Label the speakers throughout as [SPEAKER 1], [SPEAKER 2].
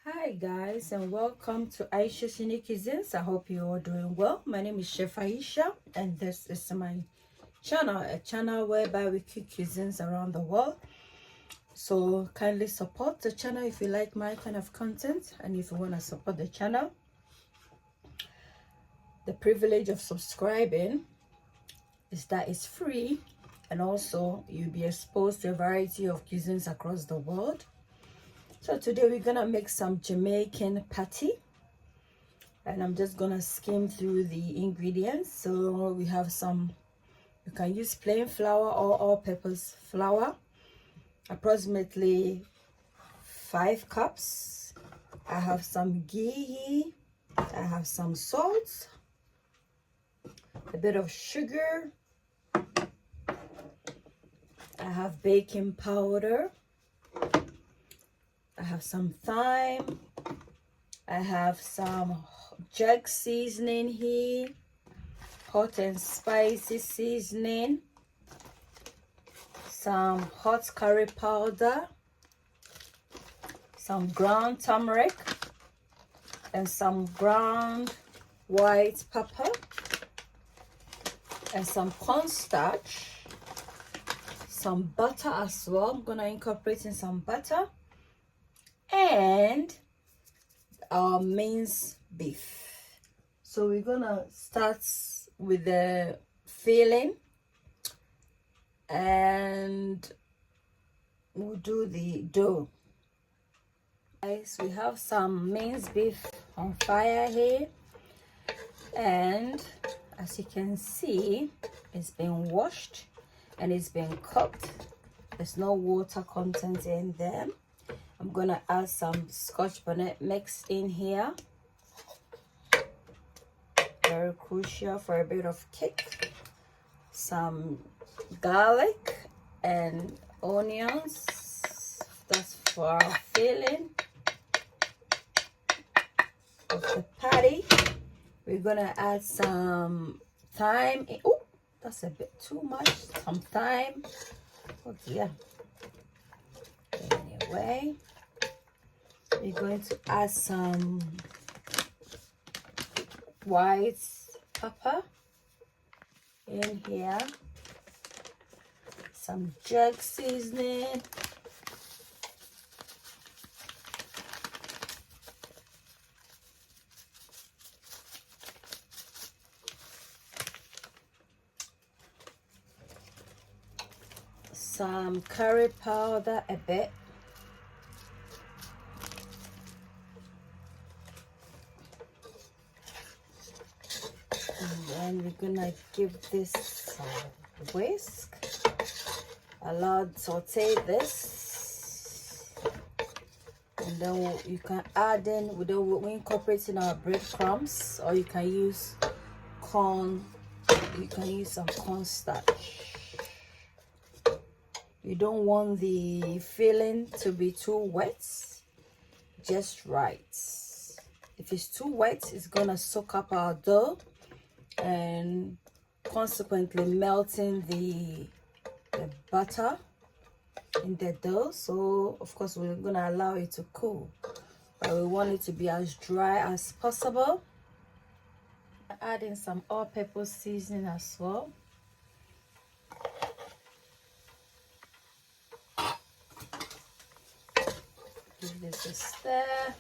[SPEAKER 1] Hi guys, and welcome to Ayesha's Unique Cuisines. I hope you're all doing well. My name is Chef Ayesha and this is my channel, a channel whereby we cook cuisines around the world. So kindly support the channel if you like my kind of content, and if you want to support the channel, the privilege of subscribing is that it's free, and also you'll be exposed to a variety of cuisines across the world. So today we're gonna make some Jamaican patty, and I'm just gonna skim through the ingredients. So we have some, you can use plain flour or all-purpose flour, approximately 5 cups. I have some ghee, I have some salt, a bit of sugar, I have baking powder, I have some thyme, I have some jerk seasoning here, hot and spicy seasoning, some hot curry powder, some ground turmeric, and some ground white pepper, and some cornstarch, some butter as well. I'm gonna incorporate in some butter, and our minced beef. So we're gonna start with the filling, and we'll do the dough. Guys, we have some minced beef on fire here, and as you can see, it's been washed and it's been cooked. There's no water content in there. I'm gonna add some scotch bonnet mix in here, very crucial for a bit of kick, some garlic and onions, that's for our filling of the patty. We're gonna add some thyme. Oh, that's a bit too much. Some thyme. Oh dear. Anyway, we're going to add some white pepper in here, some jerk seasoning, some curry powder a bit, and then we're gonna give this a whisk, saute this, and then you can add in, we incorporate in our breadcrumbs, or you can use corn, you can use some cornstarch. You don't want the filling to be too wet, just right. If it's too wet, it's gonna soak up our dough and consequently melting the butter in the dough. So of course we're gonna allow it to cool, but we want it to be as dry as possible. Add in some all-purpose seasoning as well. Give this a stir.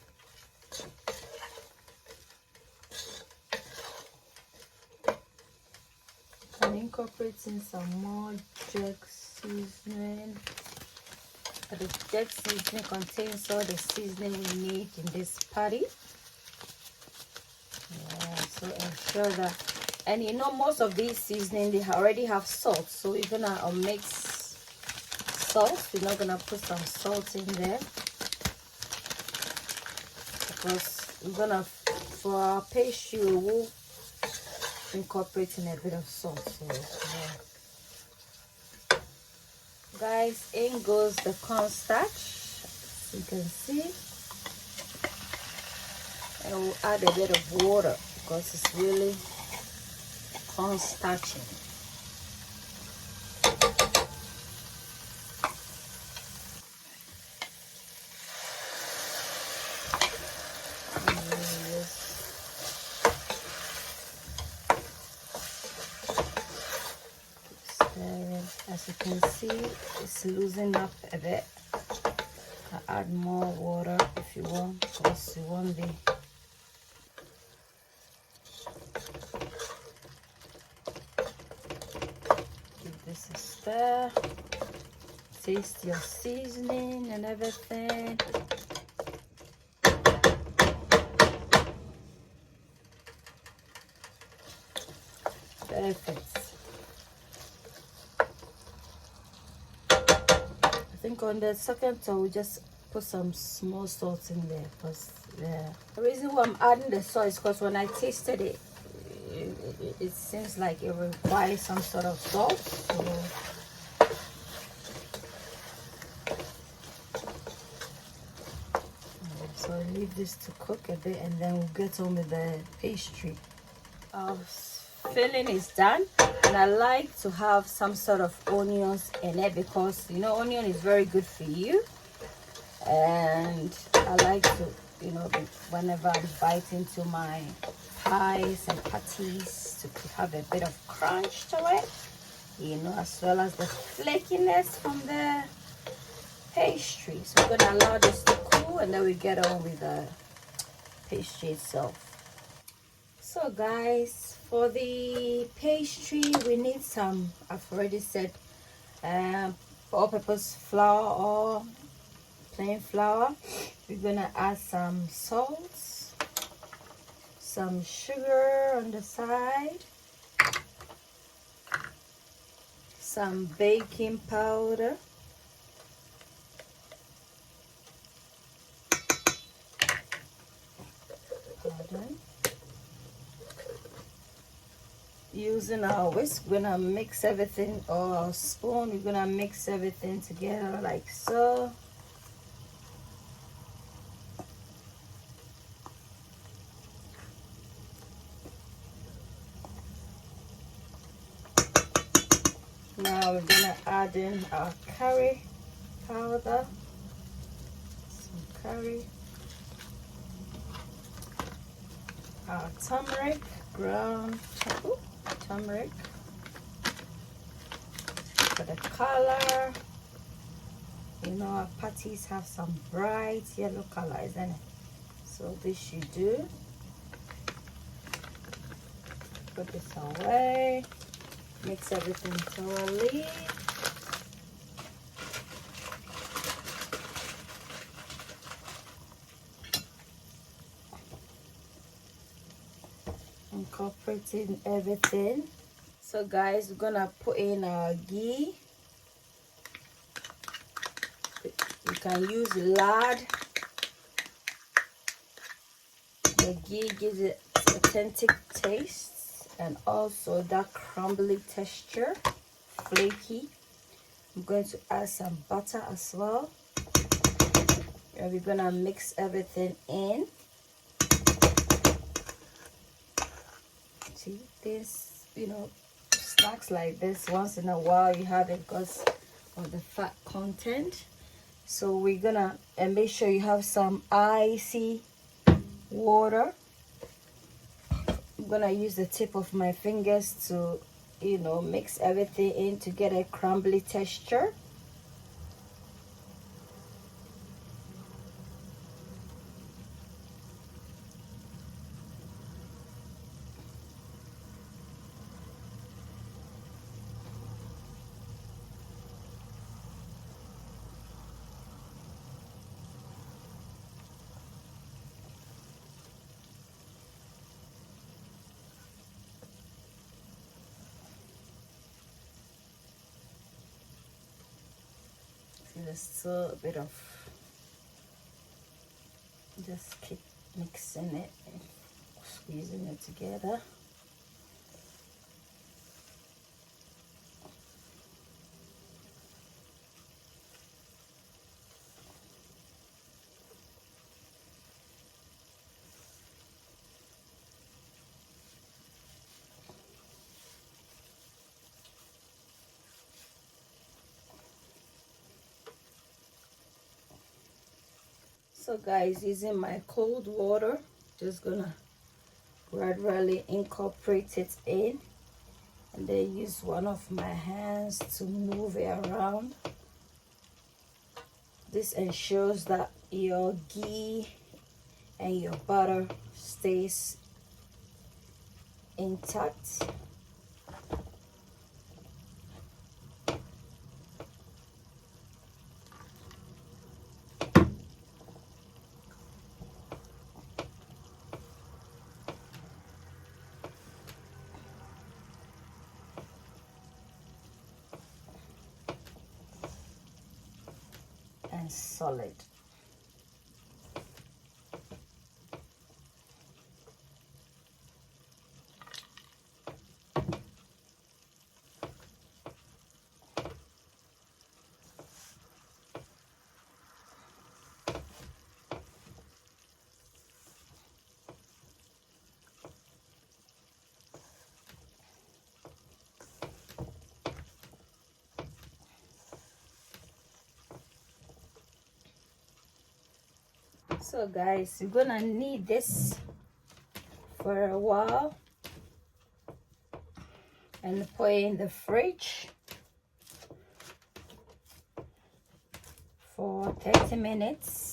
[SPEAKER 1] And incorporating some more jerk seasoning. The jerk seasoning contains all the seasoning we need in this patty. Yeah, so ensure that, and you know, most of these seasoning they already have salt, so we're gonna mix salt. We're not gonna put some salt in there because we're gonna, for our pastry, we will incorporate in a bit of salt. So yeah. Guys, in goes the cornstarch, as you can see, and we'll add a bit of water because it's really cornstarching. it's loosening up a bit. Add more water if you want, because you won't be. Give this a stir. Taste your seasoning and everything. Perfect. I think on the second toe, we just put some small salt in there, because the reason why I'm adding the salt is because when I tasted it, it seems like it requires some sort of salt. So I leave this to cook a bit, and then we'll get on with the pastry. Our filling is done, and I like to have some sort of onions in it, because you know onion is very good for you, and I like to, you know, whenever I bite into my pies and patties, to have a bit of crunch to it, you know, as well as the flakiness from the pastry. So we're gonna allow this to cool, and then we get on with the pastry itself. So guys, for the pastry we need some, I've already said, all-purpose flour or plain flour. We're gonna add some salt, some sugar on the side, some baking powder, using our whisk, we're gonna mix everything, or our spoon, we're gonna mix everything together like so. Now we're gonna add in our curry powder, some curry, our turmeric, ground turmeric for the color. You know our patties have some bright yellow color, isn't it? So this you do. Put this away. Mix everything thoroughly. Incorporating everything. So guys, we're gonna put in our ghee. You can use lard. The ghee gives it authentic taste and also that crumbly texture, flaky. I'm going to add some butter as well, and we're gonna mix everything in. See, this, you know, snacks like this once in a while you have it because of the fat content. So we're gonna, and make sure you have some icy water. I'm gonna use the tip of my fingers to, you know, mix everything in to get a crumbly texture. See, there's still a bit of, just keep mixing it and squeezing it together. So guys, using my cold water, just gonna gradually incorporate it in. and then use one of my hands to move it around. This ensures that your ghee and your butter stays intact. And solid. So guys, you're gonna need this for a while and put it in the fridge for 30 minutes.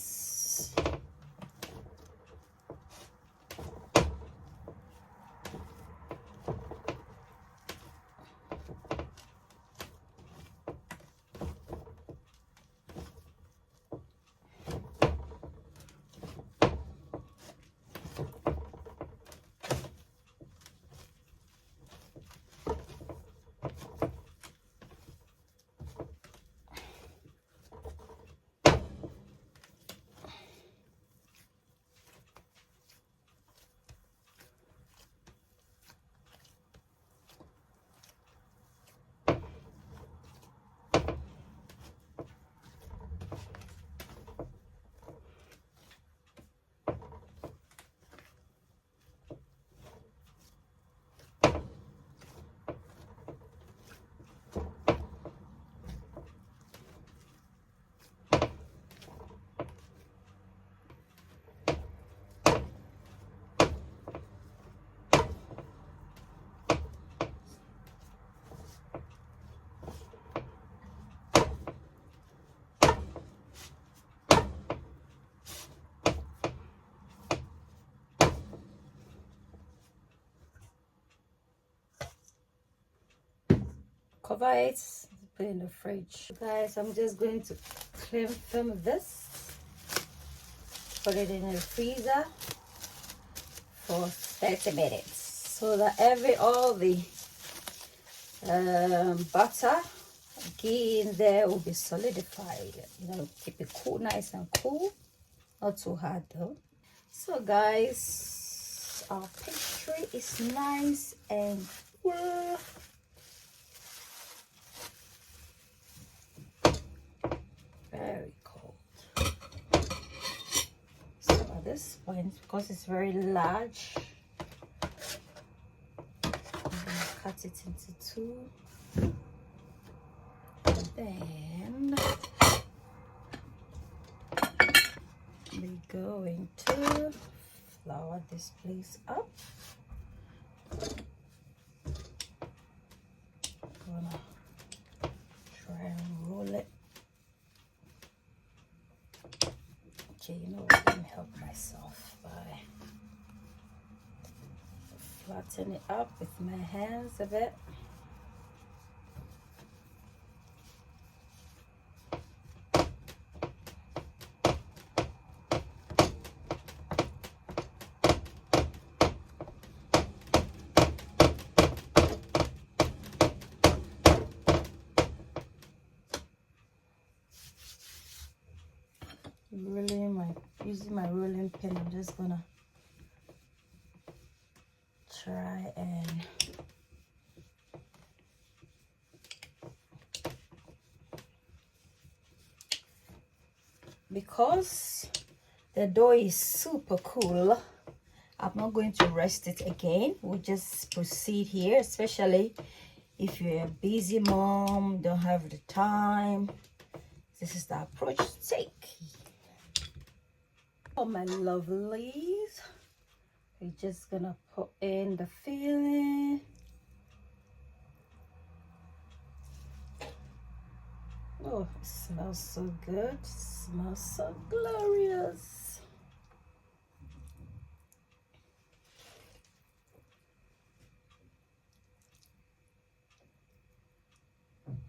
[SPEAKER 1] Cover it, put it in the fridge. Guys, I'm just going to film this, put it in the freezer for 30 minutes so that all the butter, ghee in there will be solidified. You know, keep it cool, nice and cool, not too hard though. So guys, our pastry is nice and cool. Very cold. So at this point, because it's very large, I'm gonna cut it into two, and then we're going to flour this place up. Gonna try and roll it. Okay, you know what, let me help myself by flatten it up with my hands a bit. Using my rolling pin, I'm just gonna try and because the dough is super cool, I'm not going to rest it again. We'll just proceed here, especially if you're a busy mom, don't have the time. This is the approach to take. Oh my lovelies, we're just gonna put in the filling. Smells so good. Smells so glorious.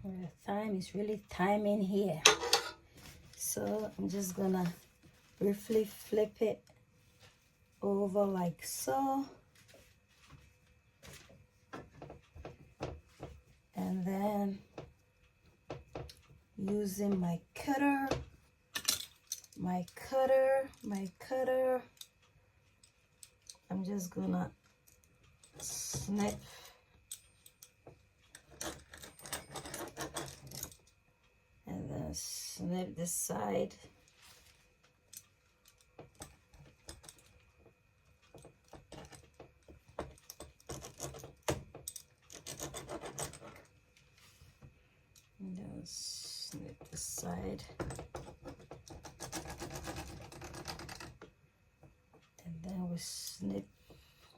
[SPEAKER 1] The thyme is really thyme here. So I'm just gonna briefly flip it over like so. And then using my cutter, I'm just gonna snip and then snip this side. And then snip this side. And then we snip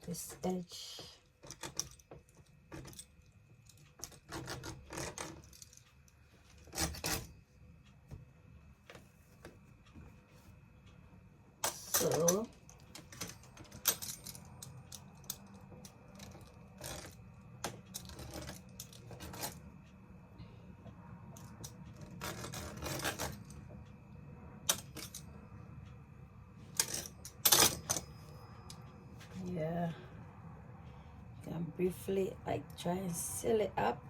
[SPEAKER 1] this edge. So yeah, you can briefly like try and seal it up.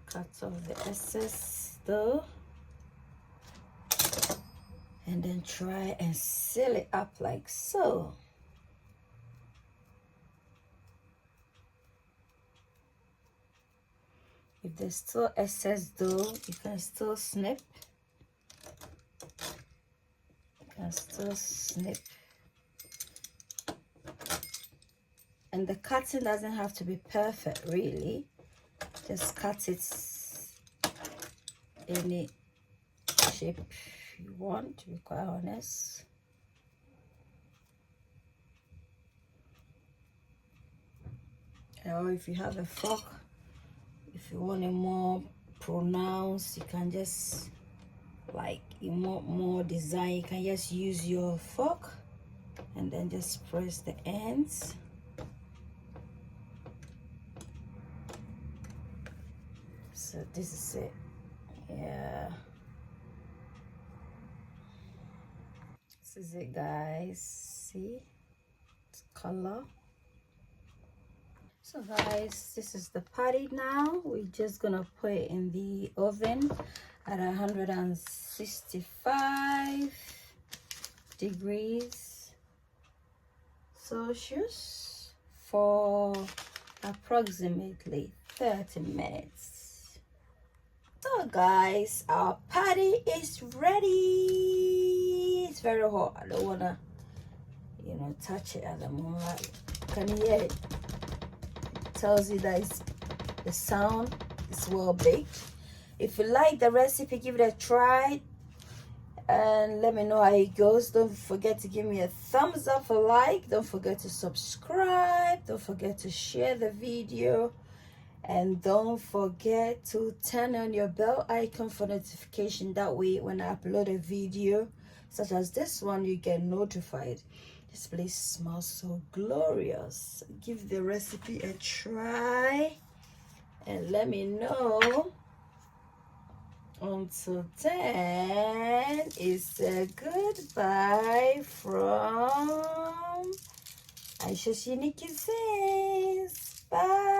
[SPEAKER 1] Cut off the excess though, and then try and seal it up like so. If there's still excess dough, you can still snip. And the cutting doesn't have to be perfect, really. Just cut it any shape you want, to be quite honest. Or if you have a fork, if you want it more pronounced, you can just, like, you want more design, you can just use your fork and then just press the ends. So this is it. Yeah, this is it, guys. See, it's color. So guys, this is the patty now. We're just gonna put it in the oven at 165 degrees Celsius for approximately 30 minutes. So guys, our patty is ready. It's very hot. I don't wanna, you know, touch it at the moment. Can you hear it? Tells you that the sound is well baked. If you like the recipe, give it a try and let me know how it goes. Don't forget to give me a thumbs up, a like. Don't forget to subscribe. Don't forget to share the video, and don't forget to turn on your bell icon for notification. That way when I upload a video such as this one, you get notified. This place smells so glorious. Give the recipe a try and let me know. Until then, it's a goodbye from Ayesha's Unique Cuisines. Bye.